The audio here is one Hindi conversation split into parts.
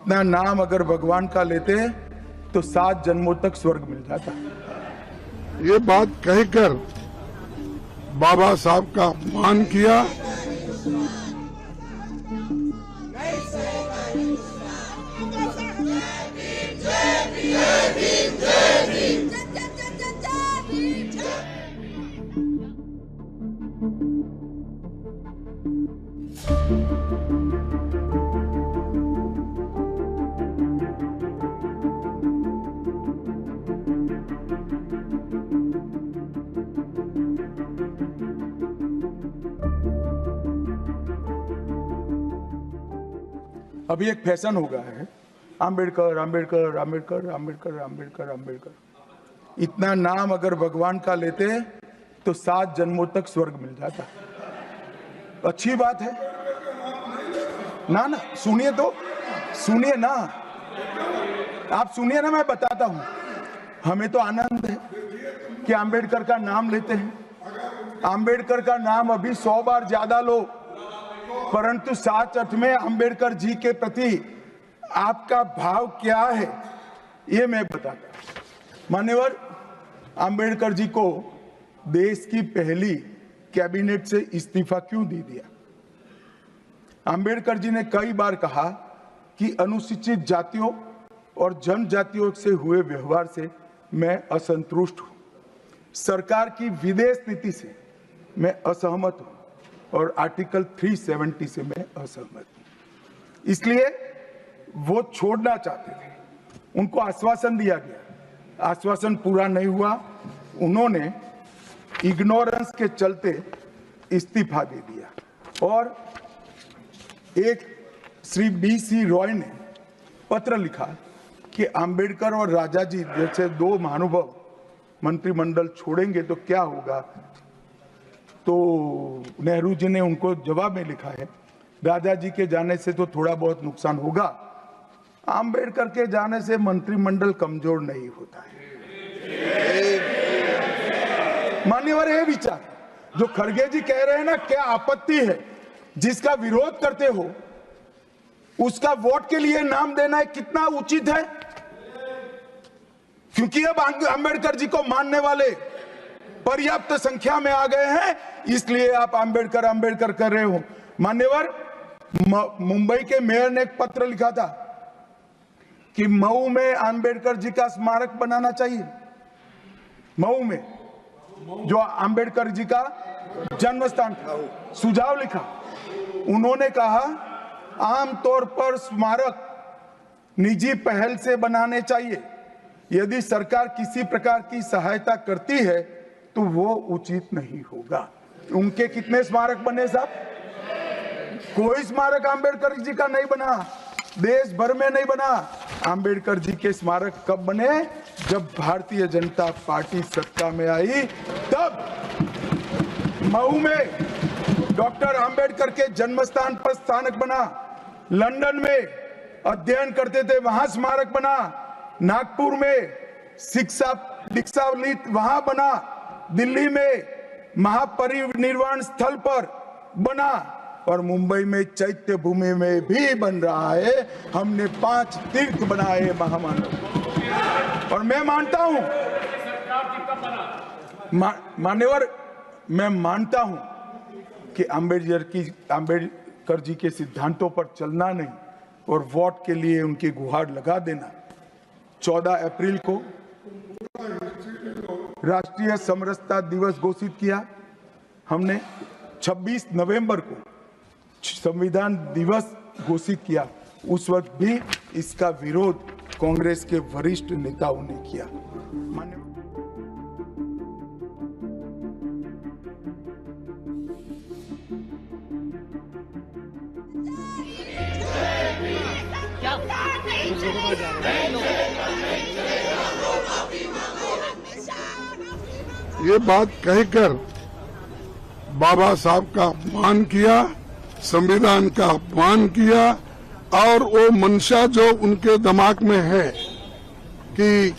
अपना नाम अगर भगवान का लेते तो 7 जन्मों तक स्वर्ग मिल जाता। ये बात कहकर बाबा साहब का अपमान किया। अभी एक फैशन हो गया है, आम्बेडकर आम्बेडकर आम्बेडकर आम्बेडकर आम्बेडकर आम्बेडकर। इतना नाम अगर भगवान का लेते तो 7 जन्मों तक स्वर्ग मिल जाता। अच्छी बात है ना? ना सुनिए तो, सुनिए ना, आप सुनिए ना, मैं बताता हूं। हमें तो आनंद है कि आम्बेडकर का नाम लेते हैं। आम्बेडकर का नाम अभी 100 बार ज्यादा लो, परंतु सच अर्थ में आम्बेडकर जी के प्रति आपका भाव क्या है ये मैं बताता हूं। मान्यवर, आम्बेडकर जी को देश की पहली कैबिनेट से इस्तीफा क्यों दे दिया? आम्बेडकर जी ने कई बार कहा कि अनुसूचित जातियों और जनजातियों से हुए व्यवहार से मैं असंतुष्ट हूं, सरकार की विदेश नीति से मैं असहमत हूं और आर्टिकल 370 से मैं असहमत हूं। इसलिए वो छोड़ना चाहते थे। उनको आश्वासन दिया गया, आश्वासन पूरा नहीं हुआ। उन्होंने इग्नोरेंस के चलते इस्तीफा दे दिया और एक श्री BC रॉय ने पत्र लिखा कि आम्बेडकर और राजा जी जैसे 2 महानुभाव मंत्रिमंडल छोड़ेंगे तो क्या होगा। तो नेहरू जी ने उनको जवाब में लिखा है, राजा जी के जाने से तो थोड़ा बहुत नुकसान होगा, आम्बेडकर के जाने से मंत्रिमंडल कमजोर नहीं होता है। मान्यवर, ये विचार जो खड़गे जी कह रहे हैं ना, क्या आपत्ति है? जिसका विरोध करते हो उसका वोट के लिए नाम देना कितना उचित है? क्योंकि अब आम्बेडकर जी को मानने वाले पर्याप्त संख्या में आ गए हैं, इसलिए आप आम्बेडकर आम्बेडकर कर रहे हो। मान्यवर, मुंबई के मेयर ने एक पत्र लिखा था कि मऊ में आम्बेडकर जी का स्मारक बनाना चाहिए। मऊ में जो आम्बेडकर जी का जन्म स्थान था, सुझाव लिखा। उन्होंने कहा आमतौर पर स्मारक निजी पहल से बनाने चाहिए। यदि सरकार किसी प्रकार की सहायता करती है तो वो उचित नहीं होगा। उनके कितने स्मारक बने साहब? कोई स्मारक आम्बेडकर जी का नहीं बना, देश भर में नहीं बना। आम्बेडकर जी के स्मारक कब बने? जब भारतीय जनता पार्टी सत्ता में आई, तब मऊ में डॉक्टर आम्बेडकर के जन्म स्थान पर स्मारक बना। लंदन में अध्ययन करते थे, वहां स्मारक बना। नागपुर में शिक्षा दीक्षा वहां बना। दिल्ली में महापरिनिर्वाण स्थल पर बना और मुंबई में चैत्य भूमि में भी बन रहा है। हमने 5 तीर्थ बनाए महामानव। और मैं मानता हूं, मान्यवर, मैं मानता हूं कि आम्बेडकर जी के सिद्धांतों पर चलना नहीं और वोट के लिए उनकी गुहार लगा देना। 14 अप्रैल को राष्ट्रीय समरसता दिवस घोषित किया हमने। 26 नवंबर को संविधान दिवस घोषित किया। उस वक्त भी इसका विरोध कांग्रेस के वरिष्ठ नेताओं ने किया। ये बात कहकर बाबा साहब का अपमान किया, संविधान का अपमान किया और वो मंशा जो उनके दिमाग में है कि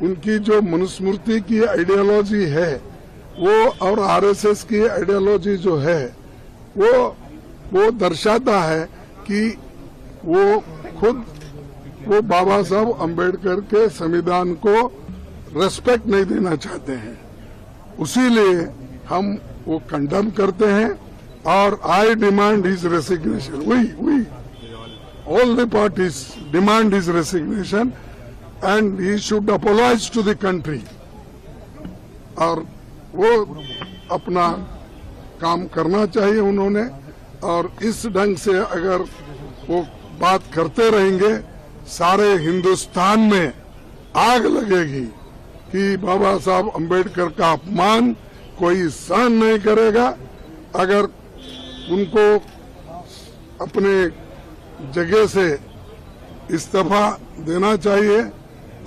उनकी जो मनुस्मृति की आइडियोलॉजी है वो और RSS की आइडियोलॉजी जो है वो दर्शाता है कि वो खुद वो बाबा साहब अम्बेडकर के संविधान को रेस्पेक्ट नहीं देना चाहते हैं। उसीलिए हम वो कंडेम करते हैं और I demand his resignation. We all the parties demand his resignation and he should apologize to the country। और वो अपना काम करना चाहिए उन्होंने, और इस ढंग से अगर वो बात करते रहेंगे सारे हिंदुस्तान में आग लगेगी कि बाबा साहब अम्बेडकर का अपमान कोई सहन नहीं करेगा। अगर उनको अपने जगह से इस्तीफा देना चाहिए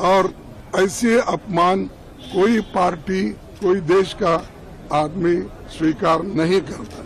और ऐसे अपमान कोई पार्टी कोई देश का आदमी स्वीकार नहीं करता।